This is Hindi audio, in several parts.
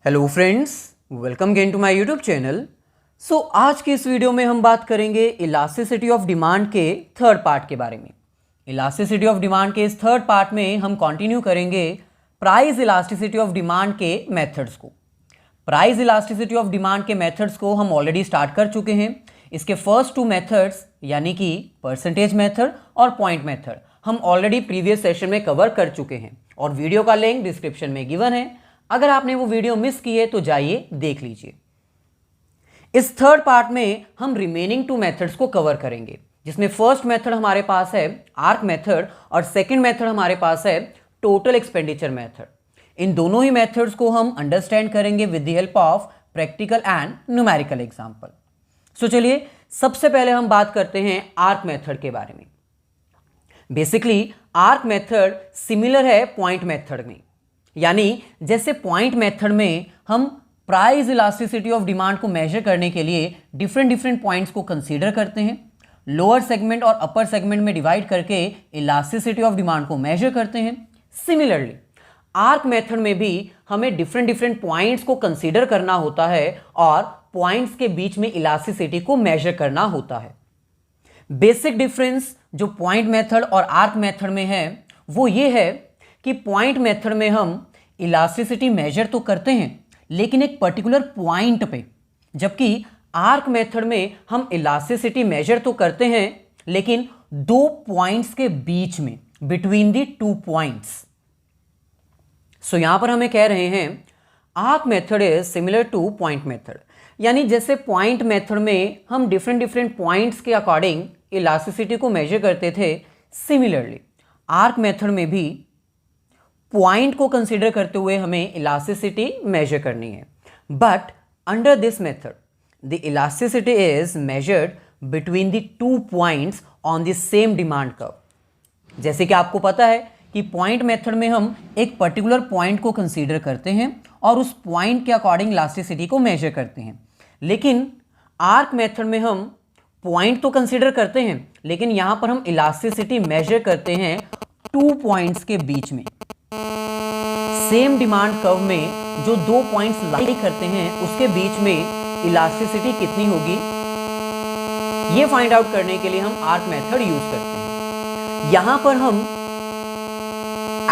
Hello friends, welcome again to my YouTube channel. आज की इस वीडियो में हम बात करेंगे इलास्टिसिटी ऑफ डिमांड के थर्ड पार्ट के बारे में। इलास्टिसिटी ऑफ डिमांड के इस थर्ड पार्ट में हम कंटिन्यू करेंगे प्राइस इलास्टिसिटी ऑफ डिमांड के मेथड्स को। प्राइस इलास्टिसिटी ऑफ डिमांड के मेथड्स को हम ऑलरेडी स्टार्ट कर चुके हैं। इसके फर्स्ट टू मेथड्स यानी कि परसेंटेज मेथड और पॉइंट मेथड हम ऑलरेडी प्रीवियस सेशन में कवर कर चुके हैं और वीडियो का लिंक डिस्क्रिप्शन में गिवन है। अगर आपने वो वीडियो मिस की है तो जाइए देख लीजिए। इस थर्ड पार्ट में हम रिमेनिंग टू मेथड्स को कवर करेंगे, जिसमें फर्स्ट मेथड हमारे पास है आर्क मेथड और सेकंड मेथड हमारे पास है टोटल एक्सपेंडिचर मेथड। इन दोनों ही मेथड्स को हम अंडरस्टैंड करेंगे with the help of practical and numerical example. चलिए सबसे पहले हम बात करते हैं आर्क मेथड के बारे में। बेसिकली आर्क मेथड सिमिलर है पॉइंट मेथड में, यानी जैसे पॉइंट मेथड में हम प्राइस इलास्टिसिटी ऑफ डिमांड को मेजर करने के लिए डिफरेंट पॉइंट्स को कंसीडर करते हैं, लोअर सेगमेंट और अपर सेगमेंट में डिवाइड करके इलास्टिसिटी ऑफ डिमांड को मेजर करते हैं। सिमिलरली आर्क मेथड में भी हमें डिफरेंट पॉइंट्स को कंसीडर करना होता है और पॉइंट्स के बीच में इलास्टिसिटी को मेजर करना होता है। बेसिक डिफरेंस जो पॉइंट मेथड और आर्क मेथड में है वो ये है कि पॉइंट मेथड में हम इलास्टिसिटी मेजर तो करते हैं लेकिन एक पर्टिकुलर पॉइंट पे, जबकि आर्क मेथड में हम इलास्टिसिटी मेजर तो करते हैं लेकिन दो पॉइंट्स के बीच में, बिटवीन दी टू पॉइंट्स। यहां पर हमें कह रहे हैं arc method is similar two point method, यानी जैसे पॉइंट मेथड में हम डिफरेंट पॉइंट्स के अकॉर्डिंग इलास्टिसिटी को मेजर करते थे, सिमिलरली आर्क मेथड में भी पॉइंट को कंसीडर करते हुए हमें इलास्टिसिटी मेजर करनी है। But under this method the elasticity is measured between the two points on the same demand curve. जैसे कि आपको पता है कि पॉइंट मेथड में हम एक पर्टिकुलर पॉइंट को कंसीडर करते हैं और उस पॉइंट के अकॉर्डिंग इलास्टिसिटी को मेजर करते हैं, लेकिन आर्क मेथड में हम पॉइंट तो कंसीडर करते हैं लेकिन यहां पर हम इलास्टिसिटी मेजर करते हैं टू पॉइंट्स के बीच में। सेम डिमांड कर्व में जो दो पॉइंट्स लाई करते हैं उसके बीच में इलास्टिसिटी कितनी होगी, ये फाइंड आउट करने के लिए हम आर्क मेथड यूज करते हैं। यहां पर हम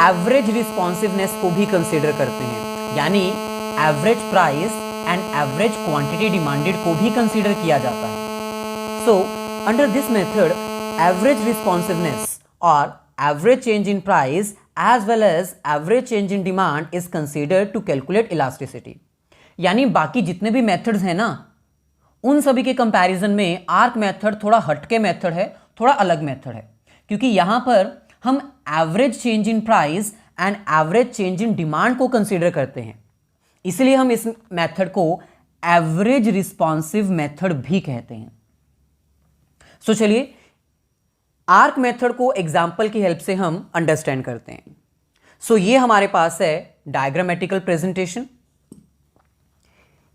एवरेज रिस्पॉन्सिवनेस को भी कंसीडर करते हैं, यानी average price and average quantity demanded को भी कंसीडर किया जाता है। Under this method average responsiveness और average change in price as well as average change in demand is considered to calculate elasticity। यानी बाकी जितने भी मेथड्स हैं ना, उन सभी के कंपैरिजन में आर्क मेथड थोड़ा हटके मेथड है, थोड़ा अलग मेथड है, क्योंकि यहां पर हम average change in price and average change in demand को कंसीडर करते हैं, इसलिए हम इस मेथड को एवरेज रिस्पॉन्सिव मेथड भी कहते हैं। चलिए आर्क मेथड को एग्जाम्पल की हेल्प से हम अंडरस्टैंड करते हैं। ये हमारे पास है डायग्रामेटिकल प्रेजेंटेशन,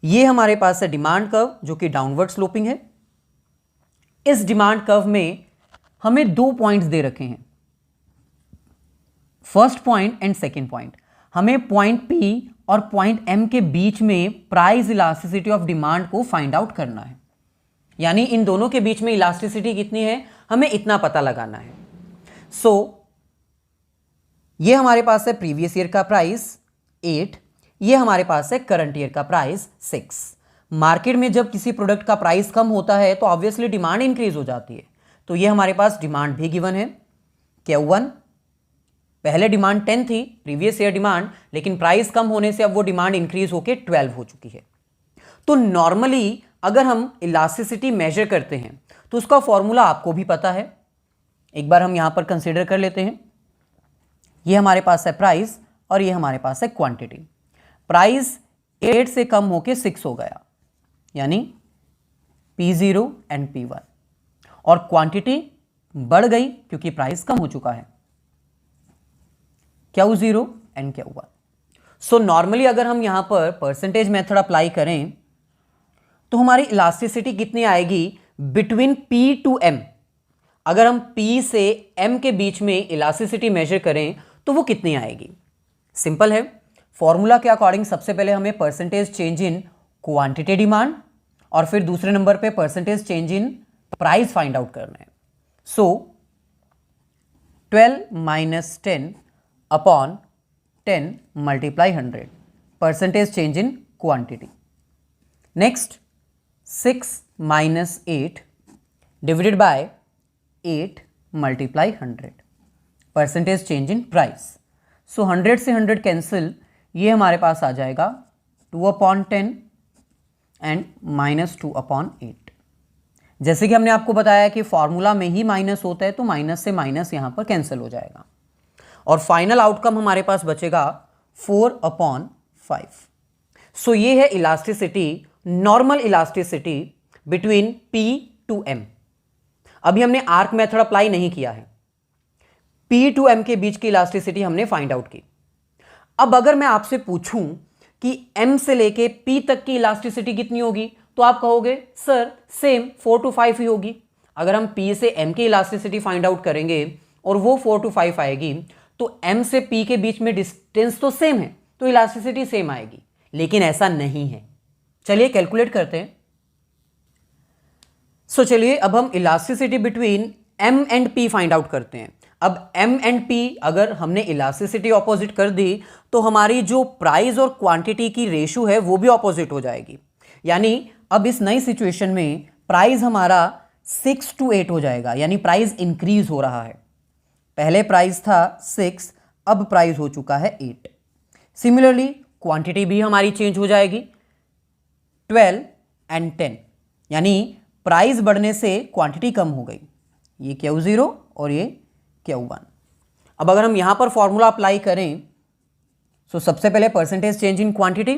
ये हमारे पास है डिमांड कर्व जो कि डाउनवर्ड स्लोपिंग है। इस डिमांड कर्व में हमें दो पॉइंट्स दे रखे हैं, first point and second point. हमें पॉइंट P और पॉइंट M के बीच में प्राइस इलास्टिसिटी ऑफ डिमांड को फाइंड आउट करना है, यानी इन दोनों के बीच में इलास्टिसिटी कितनी है हमें इतना पता लगाना है। ये हमारे पास है प्रीवियस ईयर का प्राइस 8, ये हमारे पास है करंट ईयर का प्राइस 6। मार्केट में जब किसी प्रोडक्ट का प्राइस कम होता है तो ऑब्वियसली डिमांड इंक्रीज हो जाती है, तो ये हमारे पास डिमांड भी गिवन है। Q1 पहले डिमांड 10 थी, प्रीवियस ईयर डिमांड, लेकिन प्राइस कम होने से अब वो डिमांड इंक्रीज होकर 12 हो चुकी है। तो नॉर्मली अगर हम इलास्टिसिटी मेजर करते हैं तो उसका फॉर्मूला आपको भी पता है, एक बार हम यहां पर कंसीडर कर लेते हैं। ये हमारे पास है प्राइस और ये हमारे पास है क्वांटिटी। प्राइस 8 से कम होके 6 हो गया, यानी P0 एंड P1, और क्वांटिटी बढ़ गई क्योंकि प्राइस कम हो चुका है, Q0 एंड Q1। नॉर्मली अगर हम यहां पर परसेंटेज मेथड अप्लाई करें तो हमारी इलास्टिसिटी कितनी आएगी बिटवीन P टू M। अगर हम P से M के बीच में इलास्टिसिटी मेजर करें तो वो कितनी आएगी, सिंपल है। फॉर्मूला के अकॉर्डिंग सबसे पहले हमें percentage change in quantity demand और फिर दूसरे नंबर पे percentage change in price find out करना है। So 12 minus 10 upon 10 multiply 100 percentage change in quantity. Next 6 minus 8 divided by 8 multiply 100 percentage change in price. So 100 से 100 कैंसिल, ये हमारे पास आ जाएगा 2 अपॉन 10 एंड माइनस 2 अपॉन 8। जैसे कि हमने आपको बताया कि फॉर्मूला में ही माइनस होता है तो माइनस से माइनस यहां पर कैंसिल हो जाएगा और फाइनल आउटकम हमारे पास बचेगा 4 अपॉन 5। सो ये है elasticity, normal elasticity between P to M। अभी हमने आर्क मेथड अप्लाई नहीं किया है, P टू M के बीच की इलास्टिसिटी हमने फाइंड आउट की। अब अगर मैं आपसे पूछूं कि M से लेके P तक की इलास्टिसिटी कितनी होगी तो आप कहोगे सर सेम 4 to 5 ही होगी। अगर हम P से M की इलास्टिसिटी फाइंड आउट करेंगे और वो 4 to 5 आएगी तो M से P के बीच में डिस्टेंस तो सेम है तो इलास्टिसिटी सेम आएगी, लेकिन ऐसा नहीं है। चलिए कैलकुलेट करते हैं। सो चलिए अब हम elasticity between M and P find out करते हैं। अब M एंड P अगर हमने इलास्टिसिटी ऑपोजिट कर दी तो हमारी जो प्राइस और क्वांटिटी की रेशो है वो भी ऑपोजिट हो जाएगी। यानी अब इस नई सिचुएशन में प्राइस हमारा 6 to 8 हो जाएगा, यानी प्राइस इंक्रीज हो रहा है। पहले प्राइस था 6, अब प्राइस हो चुका है 8। सिमिलरली क्वांटिटी भी हमारी चेंज हो जाएगी 12 एंड 10, यानी प्राइस बढ़ने से क्वांटिटी कम हो गई। ये Q0 और ये Q1। अब अगर हम यहां पर फॉर्मूला अप्लाई करें तो सबसे पहले percentage change in quantity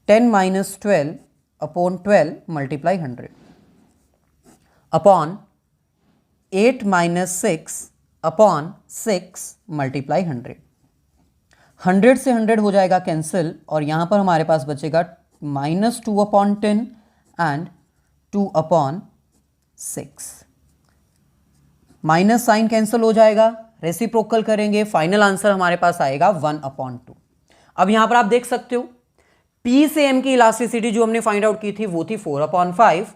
10 minus 12 upon 12 multiply 100 upon 8 minus 6 upon 6 multiply 100। 100 से 100 हो जाएगा कैंसिल और यहां पर हमारे पास बचेगा minus 2 upon 10 and 2 upon 6। Minus sign cancel हो जाएगा, रेसिप्रोकल करेंगे, फाइनल आंसर हमारे पास आएगा 1 अपॉन 2। अब यहां पर आप देख सकते हो P से M की इलास्टिसिटी जो हमने फाइंड आउट की थी वो थी 4 अपॉन 5,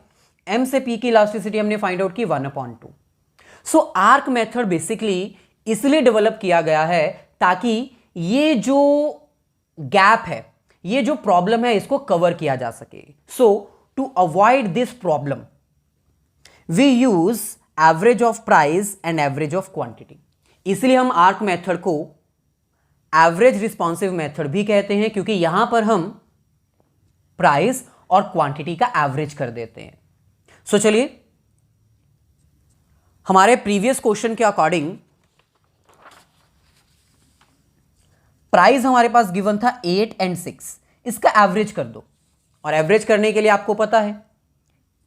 M से P की इलास्टिसिटी हमने फाइंड आउट की 1 अपॉन 2। सो आर्क मेथड बेसिकली इसलिए डेवलप किया गया है ताकि ये जो गैप है, ये जो प्रॉब्लम है, इसको कवर किया जा सके। So to avoid this problem we use average of price and average of quantity. इसलिए हम आर्क मेथड को एवरेज रिस्पॉन्सिव मेथड भी कहते हैं, क्योंकि यहां पर हम प्राइस और क्वांटिटी का एवरेज कर देते हैं। सो चलिए हमारे प्रीवियस क्वेश्चन के अकॉर्डिंग प्राइस हमारे पास गिवन था 8 एंड 6, इसका एवरेज कर दो। और एवरेज करने के लिए आपको पता है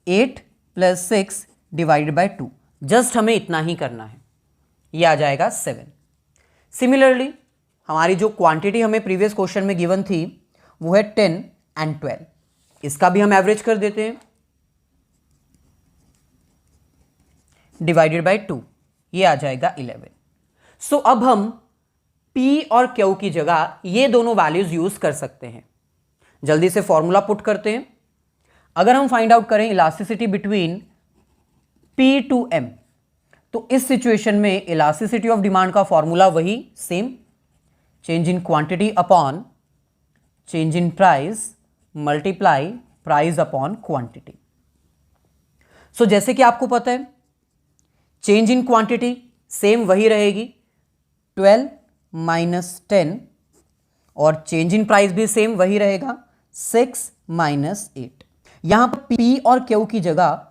8 प्लस 6 डिवाइडेड बाय 2, जस्ट हमें इतना ही करना है, ये आ जाएगा 7। सिमिलरली हमारी जो क्वांटिटी हमें प्रीवियस क्वेश्चन में गिवन थी वो है 10 एंड 12, इसका भी हम एवरेज कर देते हैं डिवाइडेड बाय 2, ये आ जाएगा 11। सो अब हम P और Q की जगह ये दोनों वैल्यूज यूज कर सकते हैं। जल्दी से फॉर्मूला पुट करते हैं। अगर हम फाइंड आउट करें elasticity between P to M, तो इस सिचुएशन में इलास्टिसिटी ऑफ डिमांड का फॉर्मूला वही same, change in quantity upon change in price multiply price upon quantity. So जैसे कि आपको पता है चेंज इन क्वांटिटी सेम वही रहेगी 12 माइनस 10 और चेंज इन प्राइस भी सेम वही रहेगा 6 माइनस 8। यहां पर P और Q की जगह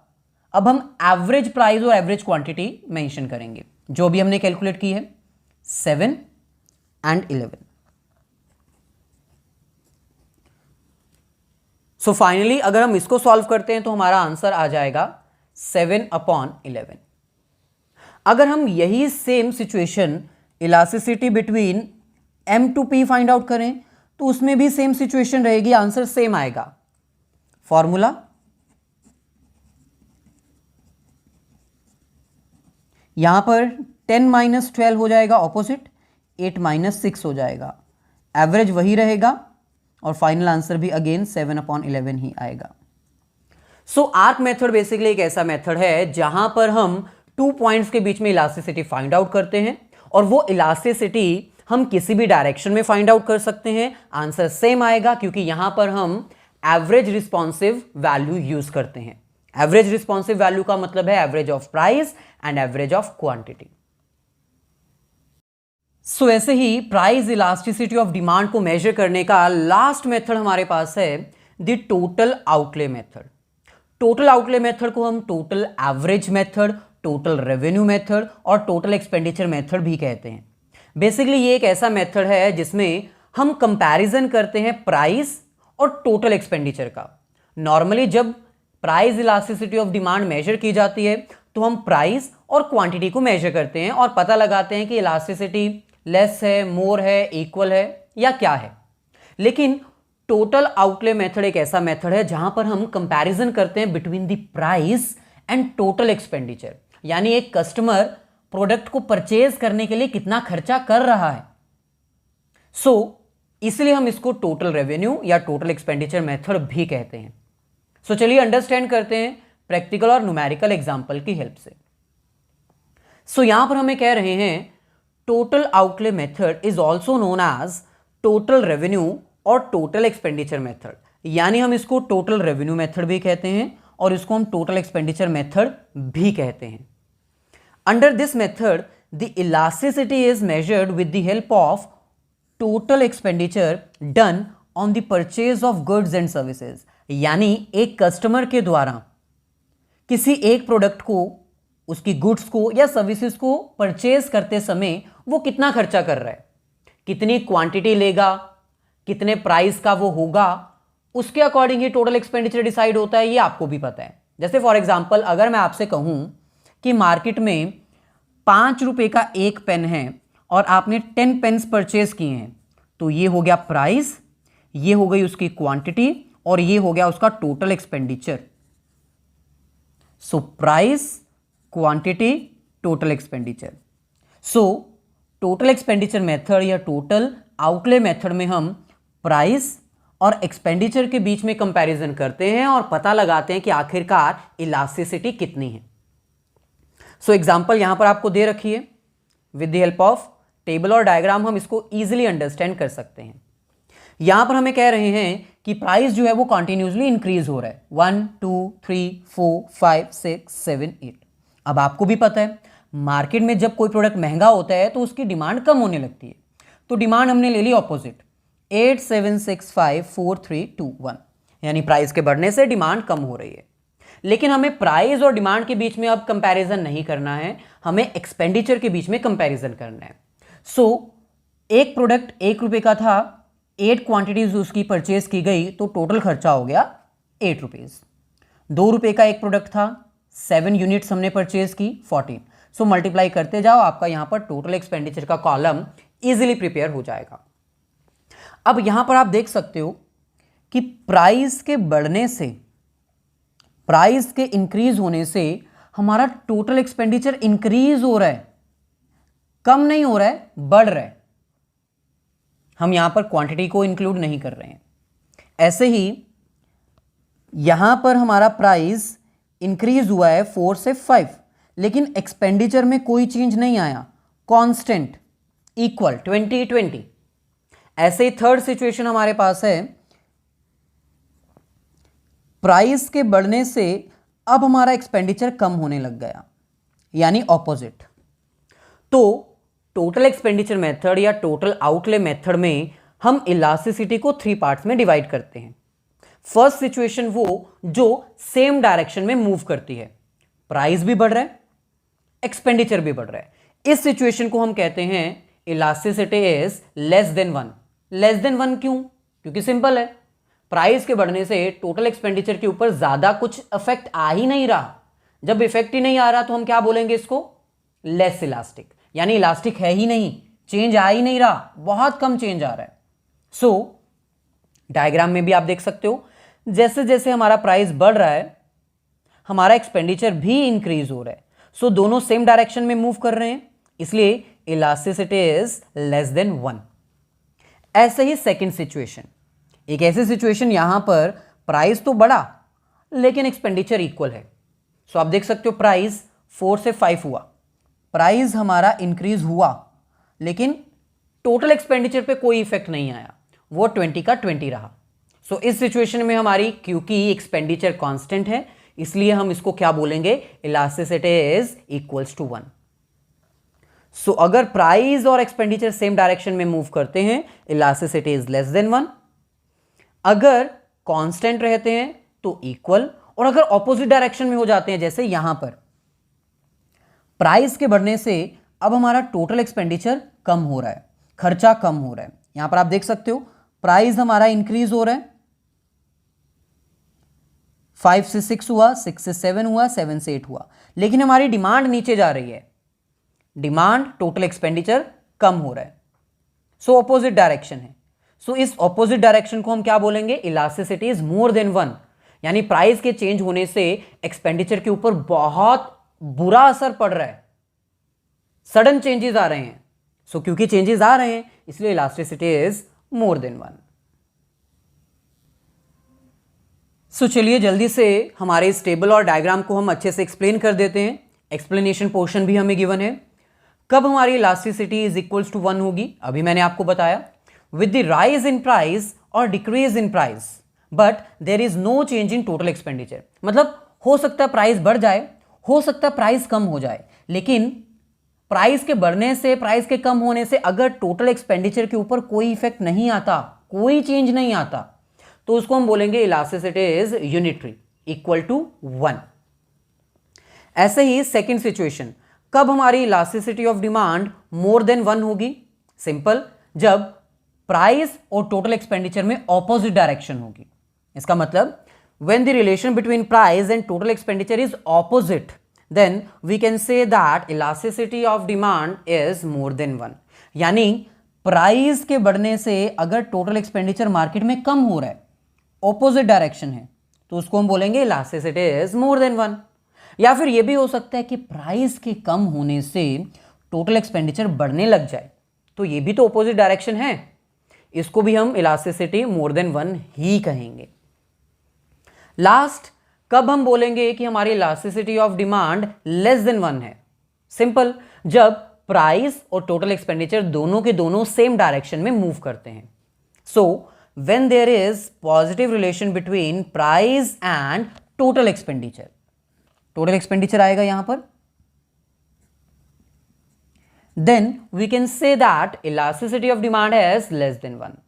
अब हम एवरेज प्राइस और एवरेज क्वांटिटी मेंशन करेंगे, जो भी हमने कैलकुलेट की है 7 एंड 11। सो फाइनली अगर हम इसको सॉल्व करते हैं तो हमारा आंसर आ जाएगा 7 अपॉन 11। अगर हम यही same situation elasticity between M to P find out करें तो उसमें भी सेम सिचुएशन रहेगी, आंसर सेम आएगा। फॉर्मूला यहां पर 10 माइनस 12 हो जाएगा ऑपोजिट, 8 माइनस 6 हो जाएगा एवरेज वही रहेगा और फाइनल आंसर भी अगेन 7/11 ही आएगा। सो आर्क मेथड बेसिकली एक ऐसा मेथड है जहां पर हम 2 पॉइंट्स के बीच में इलास्टिसिटी फाइंड आउट करते हैं और वो इलास्टिसिटी हम किसी भी डायरेक्शन में फाइंड आउट कर सकते हैं, आंसर सेम आएगा क्योंकि यहां पर हम एवरेज रिस्पॉन्सिव वैल्यू यूज करते हैं। एवरेज रिस्पॉन्सिव वैल्यू का मतलब है average of price and average of quantity. So ऐसे ही प्राइस इलास्टिसिटी ऑफ डिमांड को मेजर करने का लास्ट मेथड हमारे पास है the total outlay method. Total outlay method को हम total average method, total revenue method और टोटल एक्सपेंडिचर मेथड भी कहते हैं। बेसिकली ये एक ऐसा मेथड है जिसमें हम कंपैरिजन करते हैं प्राइस और टोटल एक्सपेंडिचर का। नॉर्मली जब price elasticity of demand measure की जाती है तो हम प्राइस और क्वांटिटी को मेजर करते हैं और पता लगाते हैं कि इलास्टिसिटी लेस है, मोर है, इक्वल है या क्या है। लेकिन टोटल आउटले मेथड एक ऐसा मेथड है जहां पर हम कंपैरिजन करते हैं between the price and total expenditure, यानी एक कस्टमर प्रोडक्ट को परचेज करने के लिए कितना खर्चा कर रहा है। इसलिए हम इसको टोटल रेवेन्यू या टोटल एक्सपेंडिचर मेथड भी कहते हैं। चलिए अंडरस्टैंड करते हैं प्रैक्टिकल और न्यूमेरिकल एग्जांपल की हेल्प से। यहां पर हमें कह रहे हैं total outlay method is also known as total revenue और टोटल एक्सपेंडिचर मेथड, यानी हम इसको टोटल रेवेन्यू मेथड भी कहते हैं और इसको हम टोटल एक्सपेंडिचर मेथड भी कहते हैं। Under this method the elasticity is measured with the help of total expenditure done on the purchase of goods and services, यानी एक कस्टमर के द्वारा किसी एक प्रोडक्ट को, उसकी गुड्स को या सर्विसेज को परचेज करते समय वो कितना खर्चा कर रहा है, कितनी क्वांटिटी लेगा, कितने प्राइस का वो होगा, उसके अकॉर्डिंग ही टोटल एक्सपेंडिचर डिसाइड होता है। ये आपको भी पता है। जैसे फॉर एग्जांपल अगर मैं आपसे कहूं कि मार्केट में 5 रुपए का एक पेन है और आपने 10 पेन्स परचेज किए हैं, तो ये हो गया प्राइस, ये हो गई उसकी क्वांटिटी और ये हो गया उसका total expenditure. Price, quantity, total expenditure. Total expenditure method या टोटल आउटले मेथड में हम प्राइस और एक्सपेंडिचर के बीच में कंपैरिजन करते हैं और पता लगाते हैं कि आखिरकार इलास्टिसिटी कितनी है। एग्जांपल यहां पर आपको दे रखी है, with the help of table और डायग्राम हम इसको इजीली अंडरस्टैंड कर सकते हैं। यहां पर हमें कह रहे हैं कि प्राइस जो है वो कंटिन्यूसली इंक्रीज हो रहा है, 1 2 3 4 5 6 7 8। अब आपको भी पता है मार्केट में जब कोई प्रोडक्ट महंगा होता है तो उसकी डिमांड कम होने लगती है। तो डिमांड हमने ले ली ऑपोजिट, 8 7 6 5 4 3 2 1, यानी प्राइस के बढ़ने से डिमांड कम हो रही है। लेकिन हमें प्राइस और डिमांड के बीच में अब कंपैरिजन नहीं करना है, हमें एक्सपेंडिचर के बीच में कंपैरिजन करना है। एक प्रोडक्ट 1 रुपए का था, 8 क्वांटिटीज उसकी परचेज की गई तो टोटल खर्चा हो गया 8 रुपीज। 2 रुपए का एक प्रोडक्ट था, 7 यूनिट्स हमने परचेज की, 14। मल्टीप्लाई करते जाओ, आपका यहां पर टोटल एक्सपेंडिचर का कॉलम इजीली प्रिपेयर हो जाएगा। अब यहां पर आप देख सकते हो कि प्राइस के बढ़ने से, प्राइस के इंक्रीज होने से हमारा टोटल एक्सपेंडिचर इंक्रीज हो रहा है, कम नहीं हो रहा है, बढ़ रहा है। हम यहां पर क्वांटिटी को इंक्लूड नहीं कर रहे हैं। ऐसे ही यहां पर हमारा प्राइस इंक्रीज हुआ है 4 से 5, लेकिन एक्सपेंडिचर में कोई चेंज नहीं आया, कांस्टेंट, इक्वल 20-20। ऐसे ही थर्ड सिचुएशन हमारे पास है, प्राइस के बढ़ने से अब हमारा एक्सपेंडिचर कम होने लग गया, यानी ऑपोजिट। तो टोटल एक्सपेंडिचर मेथड या टोटल आउटले मेथड में हम इलास्टिसिटी को 3 पार्ट्स में डिवाइड करते हैं। फर्स्ट सिचुएशन वो जो सेम डायरेक्शन में मूव करती है, प्राइस भी बढ़ रहा है, एक्सपेंडिचर भी बढ़ रहा है। इस सिचुएशन को हम कहते हैं elasticity is less than 1। Less than 1 क्यों? क्योंकि सिंपल है, प्राइस के बढ़ने से टोटल एक्सपेंडिचर के ऊपर ज्यादा कुछ इफेक्ट आ ही नहीं रहा। जब इफेक्ट ही नहीं आ रहा तो हम क्या बोलेंगे इसको? लेस इलास्टिक, यानी इलास्टिक है ही नहीं, चेंज आ ही नहीं रहा, बहुत कम चेंज आ रहा है। डायग्राम में भी आप देख सकते हो, जैसे जैसे हमारा प्राइस बढ़ रहा है हमारा एक्सपेंडिचर भी इंक्रीज हो रहा है। दोनों सेम डायरेक्शन में मूव कर रहे हैं, इसलिए इलास्टिसिटी इज लेस देन 1। ऐसे ही सेकंड सिचुएशन, एक ऐसी सिचुएशन यहां पर प्राइस तो बढ़ा लेकिन एक्सपेंडिचर इक्वल है। सो आप देख सकते हो प्राइस 4 से 5 हुआ, प्राइस हमारा इंक्रीज हुआ लेकिन टोटल एक्सपेंडिचर पे कोई इफेक्ट नहीं आया, वो 20 का 20 रहा। सो इस सिचुएशन में हमारी क्योंकि एक्सपेंडिचर कांस्टेंट है इसलिए हम इसको क्या बोलेंगे, इलास्टिसिटी इज इक्वल्स टू 1। सो अगर प्राइस और एक्सपेंडिचर सेम डायरेक्शन में मूव करते हैं इलास्टिसिटी इज लेस देन 1, अगर कांस्टेंट रहते हैं तो इक्वल, और अगर ऑपोजिट डायरेक्शन में हो जाते हैं जैसे यहां पर प्राइस के बढ़ने से अब हमारा टोटल एक्सपेंडिचर कम हो रहा है, खर्चा कम हो रहा है। यहां पर आप देख सकते हो प्राइस हमारा इंक्रीज हो रहा है, 5 से 6 हुआ, 6 से 7 हुआ, 7 से 8 हुआ, लेकिन हमारी डिमांड नीचे जा रही है, डिमांड टोटल एक्सपेंडिचर कम हो रहा है। सो ऑपोजिट डायरेक्शन है। सो इस ऑपोजिट डायरेक्शन को हम क्या बोलेंगे, इलास्टिसिटी इज मोर देन 1, यानी प्राइस के चेंज होने से एक्सपेंडिचर के ऊपर बहुत बुरा असर पड़ रहा है, सडन चेंजेस आ रहे हैं। सो क्योंकि चेंजेस आ रहे हैं इसलिए इलास्टिसिटी इज मोर देन 1। सो चलिए जल्दी से हमारे इस टेबल और डायग्राम को हम अच्छे से एक्सप्लेन कर देते हैं। एक्सप्लेनेशन पोर्शन भी हमें गिवन है। कब हमारी इलास्टिसिटी इज इक्वल्स टू 1 होगी, अभी मैंने आपको बताया, with the rise in price और decrease in price but there is no change in total expenditure. मतलब हो सकता है प्राइस बढ़ जाए, हो सकता है प्राइस कम हो जाए, लेकिन प्राइस के बढ़ने से, प्राइस के कम होने से अगर टोटल एक्सपेंडिचर के ऊपर कोई इफेक्ट नहीं आता, कोई चेंज नहीं आता, तो उसको हम बोलेंगे elasticity is unitary, equal to 1। ऐसे ही सेकंड सिचुएशन, कब हमारी elasticity of demand more than 1 होगी, सिंपल, जब प्राइस और टोटल एक्सपेंडिचर में ऑपोजिट डायरेक्शन होगी। इसका मतलब when the relation between price and total expenditure is opposite, then we can say that elasticity of demand is more than 1। यानी प्राइस के बढ़ने से अगर टोटल एक्सपेंडिचर मार्केट में कम हो रहा है, ऑपोजिट डायरेक्शन है, तो उसको हम बोलेंगे इलास्टिसिटी इज मोर देन 1। या फिर यह भी हो सकता है कि प्राइस के कम होने से टोटल एक्सपेंडिचर बढ़ने लग जाए, तो ये भी तो ऑपोजिट डायरेक्शन है, इसको भी हम इलास्टिसिटी मोर देन 1 ही कहेंगे। लास्ट, कब हम बोलेंगे कि हमारी elasticity of demand less than 1 है, सिंपल, जब प्राइस और टोटल एक्सपेंडिचर दोनों के दोनों सेम डायरेक्शन में मूव करते हैं। So when there is positive relation between price and total expenditure, total expenditure आएगा यहां पर, then we can say that elasticity of demand is less than 1।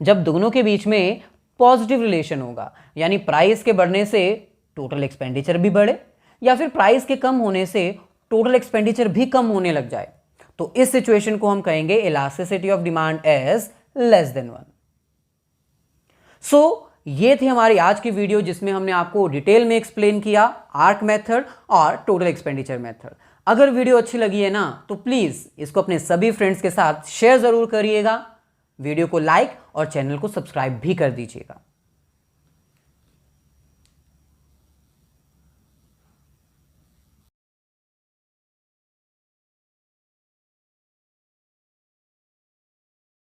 जब दोनों के बीच में पॉजिटिव रिलेशन होगा, यानी प्राइस के बढ़ने से टोटल एक्सपेंडिचर भी बढ़े या फिर प्राइस के कम होने से टोटल एक्सपेंडिचर भी कम होने लग जाए, तो इस सिचुएशन को हम कहेंगे elasticity of demand is less than 1। सो ये थी हमारी आज की वीडियो जिसमें हमने आपको डिटेल में एक्सप्लेन किया आर्क मेथड और टोटल एक्सपेंडिचर मेथड। अगर वीडियो अच्छी लगी है ना तो प्लीज इसको अपने सभी फ्रेंड्स के साथ शेयर जरूर करिएगा, वीडियो को लाइक और चैनल को सब्सक्राइब भी कर दीजिएगा।